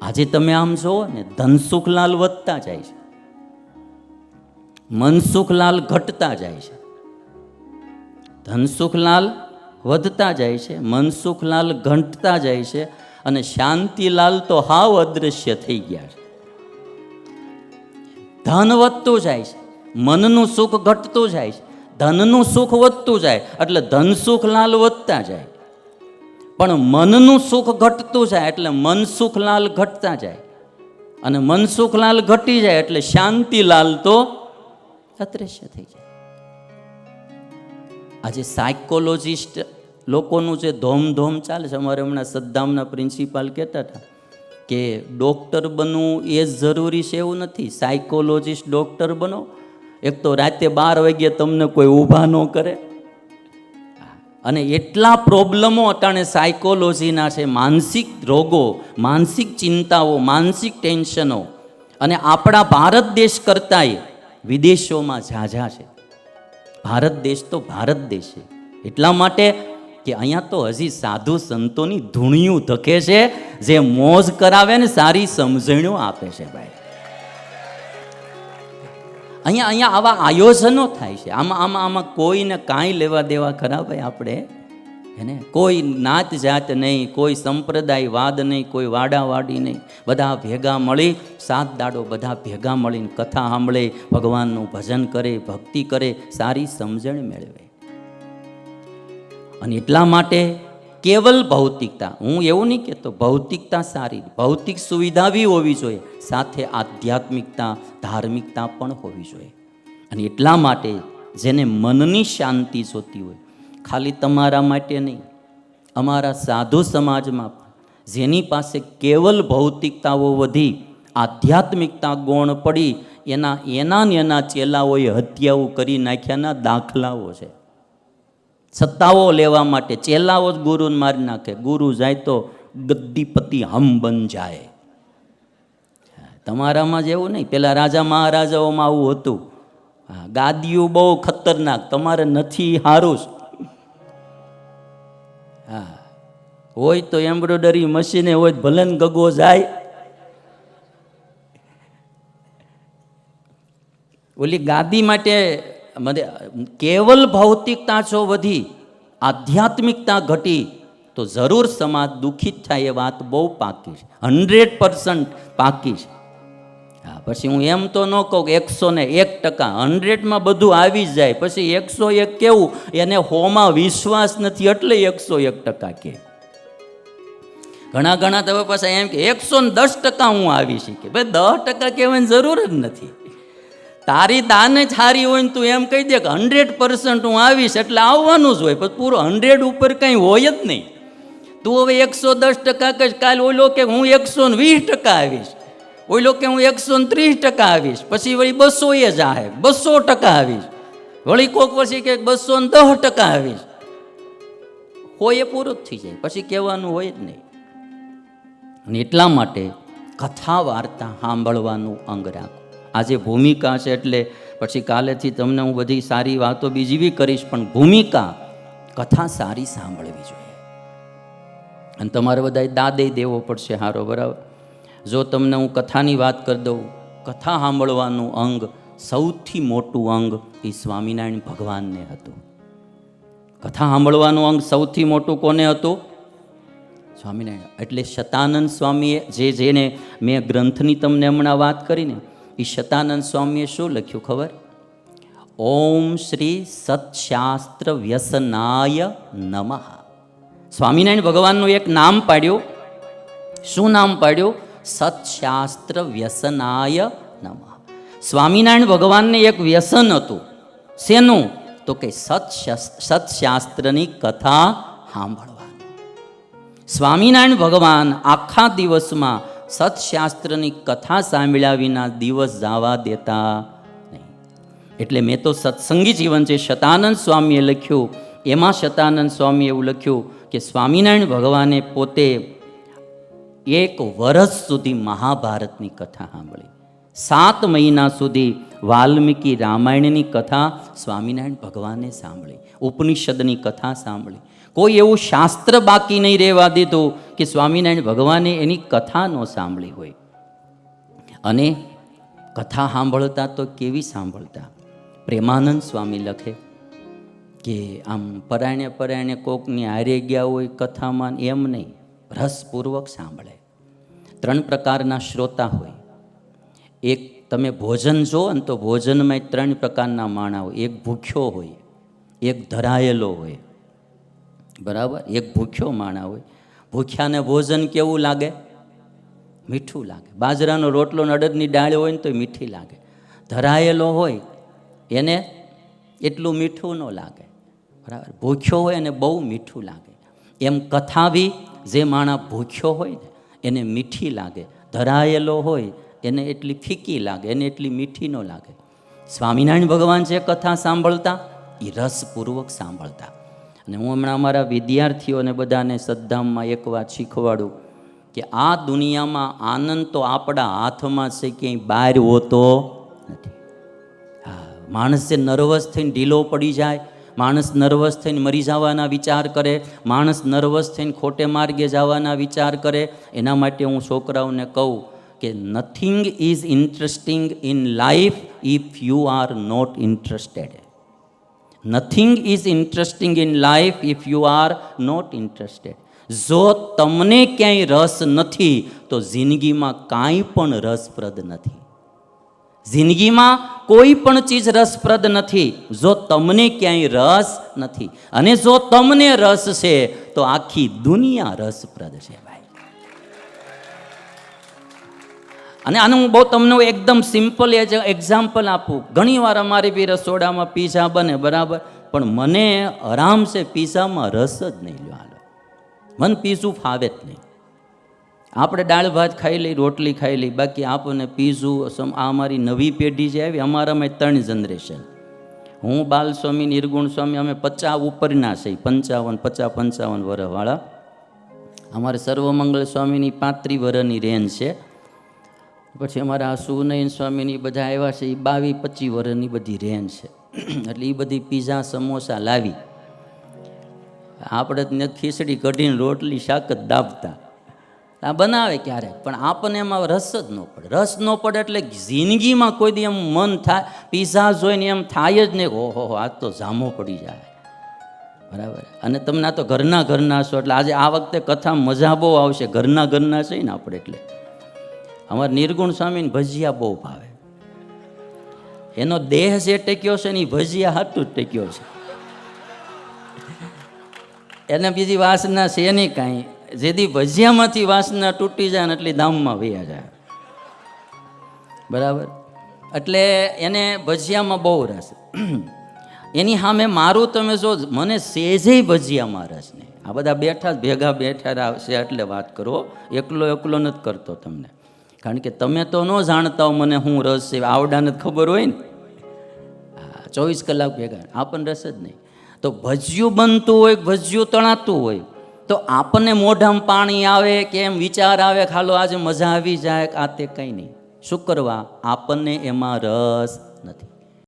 આજે તમે આમ જુઓ ને, ધનસુખલાલ વધતા જાય છે, મનસુખલાલ ઘટતા જાય છે. ધનસુખલાલ વધતા જાય છે, મનસુખલાલ ઘટતા જાય છે, અને શાંતિલાલ તો હાવ અદૃશ્ય થઈ ગયા છે. ધન વધતું જાય છે, મનનું સુખ ઘટતું જાય છે, ધનનું સુખ વધતું જાય, એટલે ધનસુખલાલ વધતા જાય. પણ મનનું સુખ ઘટતું જાય એટલે મનસુખલાલ ઘટતા જાય, અને મનસુખલાલ ઘટી જાય એટલે શાંતિલાલ તો અદૃશ્ય થઈ જાય. આજે સાયકોલોજીસ્ટ લોકોનું જે ધોમધોમ ચાલે છે, અમારે હમણાં સદ્ધામના પ્રિન્સિપાલ કહેતા હતા કે ડૉક્ટર બનવું એ જ જરૂરી છે એવું નથી, સાયકોલોજીસ્ટ ડૉક્ટર બનો. એક તો રાતે 12 વાગ્યે તમને કોઈ ઊભા ન કરે, અને એટલા પ્રોબ્લેમો અટાણે સાયકોલોજીના છે, માનસિક રોગો, માનસિક ચિંતાઓ, માનસિક ટેન્શનો, અને આપણા ભારત દેશ કરતાંય વિદેશોમાં ઝાઝા છે. ભારત દેશ તો ભારત દેશ છે, એટલા માટે કે અહીંયા તો હજી સાધુ સંતોની ધૂણિયું ધકે છે, જે મોજ કરાવે ને સારી સમજણો આપે છે. ભાઈ અહીંયા આવા આયોજનો થાય છે. આમાં કોઈને કાંઈ લેવા દેવા ખરા ભાઈ? આપણે એને કોઈ નાત જાત નહીં, કોઈ સંપ્રદાયવાદ નહીં, કોઈ વાડાવાડી નહીં, બધા ભેગા મળી 7 દાડો બધા ભેગા મળીને કથા સાંભળે, ભગવાનનું ભજન કરે, ભક્તિ કરે, સારી સમજણ મેળવે. અને એટલા માટે કેવલ ભૌતિકતા, હું એવું નહીં કહેતો ભૌતિકતા સારી, ભૌતિક સુવિધા બી હોવી જોઈએ, સાથે આધ્યાત્મિકતા, ધાર્મિકતા પણ હોવી જોઈએ. અને એટલા માટે જેને મનની શાંતિ જોતી હોય, ખાલી તમારા માટે નહીં, અમારા સાધુ સમાજમાં જેની પાસે કેવલ ભૌતિકતાઓ વધી, આધ્યાત્મિકતા ગૌણ પડી, એના ચેલાઓએ હત્યાઓ કરી નાખ્યાના દાખલાઓ છે. સત્તાઓ લેવા માટે ચેલાઓ જ ગુરુને મારી નાખે, ગુરુ જાય તો ગદ્દીપતિ હમ બન જાય. તમારામાં જ એવું નહીં, પેલા રાજા મહારાજાઓમાં આવું હતું. ગાદીઓ બહુ ખતરનાક, તમારે નથી હારું. હા, હોય તો એમ્બ્રોડરી મશીને હોય ભલે ને ગગો જાય. ઓલી ગાદી માટે કેવલ ભૌતિકતા જો વધી, આધ્યાત્મિકતા ઘટી, તો જરૂર સમાજ દુઃખિત થાય. એ વાત બહુ પાકી છે, 100% પાકી છે. હા, પછી હું એમ તો ન કહું કે 101%, 100માં બધું આવી જ જાય. પછી 101 કેવું? એને 100માં વિશ્વાસ નથી એટલે 101% કે. ઘણા તમે પાછા એમ કે 110% હું આવી શીખે. ભાઈ 10% કહેવાની જરૂર જ નથી. તારી દાને જ સારી હોય ને તું એમ કહી દે કે 100% હું આવીશ એટલે આવવાનું જ હોય, પણ પૂરો 100 ઉપર કંઈ હોય જ નહીં. તું હવે 110% કહીશ, કાલે ઓલો કે હું 120% આવીશ, ઓલો કે હું 130% આવીશ, પછી વળી 200 જાહે, 200% આવીશ, વળી કોક પછી કે 210% આવીશ. હોય એ પૂરું જ થઈ જાય, પછી કહેવાનું હોય જ નહીં. અને એટલા માટે કથા વાર્તા સાંભળવાનું અંગ રાખો. આજે ભૂમિકા છે એટલે પછી કાલેથી તમને હું બધી સારી વાતો બીજી બી કરીશ, પણ ભૂમિકા કથા સારી સાંભળવી જોઈએ. અને તમારે બધાએ દાદે દેવો પડશે હારો, બરાબર? જો તમને હું કથાની વાત કરી દઉં, કથા સાંભળવાનું અંગ, સૌથી મોટું અંગ એ સ્વામિનારાયણ ભગવાનને હતું. કથા સાંભળવાનું અંગ સૌથી મોટું કોને હતું? સ્વામિનારાયણ. એટલે શતાનંદ સ્વામીએ જેને મેં ગ્રંથની તમને હમણાં વાત કરીને, એ શતાનંદ સ્વામીએ શું લખ્યું ખબર? ઓમ શ્રી સત્શાસ્ત્ર વ્યસનાય નમઃ. સ્વામિનારાયણ ભગવાનનું એક નામ પાડ્યું. શું નામ પાડ્યું? સત્શાસ્ત્ર વ્યસનાય નમઃ. સ્વામિનારાયણ ભગવાનને એક વ્યસન હતું. શેનું? તો કે સત્શાસ્ત્રની કથા સાંભળવાનું. સ્વામિનારાયણ ભગવાન આખા દિવસમાં સત્શાસ્ત્રની કથા સાંભળ્યા વિના દિવસ જવા દેતા નહીં. એટલે મેં તો સત્સંગી જીવન છે શતાનંદ સ્વામીએ લખ્યું, એમાં શતાનંદ સ્વામીએ એવું લખ્યું કે સ્વામિનારાયણ ભગવાને પોતે 1 વર્ષ સુધી મહાભારતની કથા સાંભળી, 7 મહિના સુધી વાલ્મીકી રામાયણની કથા સ્વામિનારાયણ ભગવાને સાંભળી, ઉપનિષદની કથા સાંભળી. કોઈ એવું શાસ્ત્ર બાકી નહીં રહેવા દીધું કે સ્વામિનારાયણ ભગવાને એની કથા ન સાંભળી હોય. અને કથા સાંભળતા તો કેવી સાંભળતા. પ્રેમાનંદ સ્વામી લખે કે આમ પરાયણે પરાયણે કોકની હારે ગયા હોય કથામાં, એમ નહીં, રસપૂર્વક સાંભળે. 3 પ્રકારના શ્રોતા હોય. એક તમે ભોજન જો ને તો ભોજનમાં 3 પ્રકારના માણા હોય. એક ભૂખ્યો હોય, એક ધરાયેલો હોય, બરાબર, એક ભૂખ્યો માણા હોય. ભૂખ્યાને ભોજન કેવું લાગે? મીઠું લાગે. બાજરાનો રોટલો ને અડદની દાળ હોય ને તો મીઠી લાગે. ધરાયેલો હોય એને એટલું મીઠું ન લાગે, બરાબર. ભૂખ્યો હોય એને બહુ મીઠું લાગે. એમ કથા બી જે માણા ભૂખ્યો હોય ને એને મીઠી લાગે, ધરાયેલો હોય એને એટલી ફીકી લાગે, એને એટલી મીઠી ન લાગે. સ્વામિનારાયણ ભગવાન જે કથા સાંભળતા એ રસપૂર્વક સાંભળતા. અને હું હમણાં અમારા વિદ્યાર્થીઓને બધાને સદ્ધામમાં એક વાત શીખવાડું કે આ દુનિયામાં આનંદ તો આપણા હાથમાં છે, ક્યાંય બહાર હોતો નથી. હા, માણસ જે નર્વસ થઈને ઢીલો પડી જાય, માણસ નર્વસ થઈને મરી જવાના વિચાર કરે, માણસ નર્વસ થઈને ખોટે માર્ગે જવાના વિચાર કરે, એના માટે હું છોકરાઓને કહું કે nothing is interesting in life if you are not interested. Nothing is interesting in life if you are not interested. જો તમને ક્યાંય રસ નથી તો જિંદગીમાં કાંઈ પણ રસપ્રદ નથી. જિંદગીમાં કોઈ પણ ચીજ રસપ્રદ નથી જો તમને ક્યાંય રસ નથી. અને જો તમને રસ છે તો આખી દુનિયા રસપ્રદ છે ભાઈ. અને આનું હું બહુ તમને એકદમ સિમ્પલ એક્ઝામ્પલ આપું. ઘણી વાર અમારી બી રસોડામાં પીઝા બને, બરાબર, પણ મને આરામ છે પીઝામાં રસ જ નહીં લ્યો. મને પીઝું ફાવે જ નહીં. આપણે દાળ ભાત ખાઈ લઈ, રોટલી ખાઈ લઈ, બાકી આપણને પીઝું. આ અમારી નવી પેઢી જે આવી, અમારામાં 3 જનરેશન. હું બાલસ્વામી, નિર્ગુણ સ્વામી, અમે 50 ઉપરના છે, 55 વર્ષવાળા. અમારે સર્વમંગળ સ્વામીની 35 વર્ષની રેન્જ છે. પછી અમારા સુનયન સ્વામીની બધા આવ્યા છે, એ 22-25 વર્ષની બધી રેન્જ છે. એટલે એ બધી પીઝા સમોસા લાવી આપણે ખીચડી કઢીને રોટલી શાક જ દાબતા. આ બનાવે ક્યારેક, પણ આપણને એમાં રસ જ ન પડે. રસ ન પડે એટલે જિંદગીમાં કોઈ દી એમ મન થાય, પીઝા જોઈને એમ થાય જ નહીં, ઓહો આજ તો જામો પડી જાય, બરાબર. અને તમને આ તો ઘરના છો એટલે આજે આ વખતે કથા મજા બહુ આવશે. ઘરના છે ને આપણે, એટલે અમારે નિર્ગુણ સ્વામીને ભજીયા બહુ ભાવે. એનો દેહ જે ટેક્યો છે ને એ ભજીયા હાથું જ ટેક્યો છે. એને બીજી વાસના છે નહીં કાંઈ. જેથી ભજીયામાંથી વાસના તૂટી જાય ને એટલી દામમાં વૈયા જાય, બરાબર. એટલે એને ભજીયામાં બહુ રસ. એની સામે મારું તમે જો, મને સેજે ભજીયામાં રસ નહીં. આ બધા ભેગા બેઠા છે એટલે વાત કરો, એકલો નથી કરતો તમને. કારણ કે તમે તો ન જાણતા હો મને શું રસ છે, આવડાને જ ખબર હોય ને. 24 કલાક ભેગા, આપણને રસ જ નહીં. તો ભજીયું બનતું હોય, ભજીયું તળાતું હોય તો આપણને મોઢામાં પાણી આવે કે એમ વિચાર આવે ખાલો આજે મજા આવી જાય, આ તે કંઈ નહીં. શું કરવા? આપણને એમાં રસ નથી.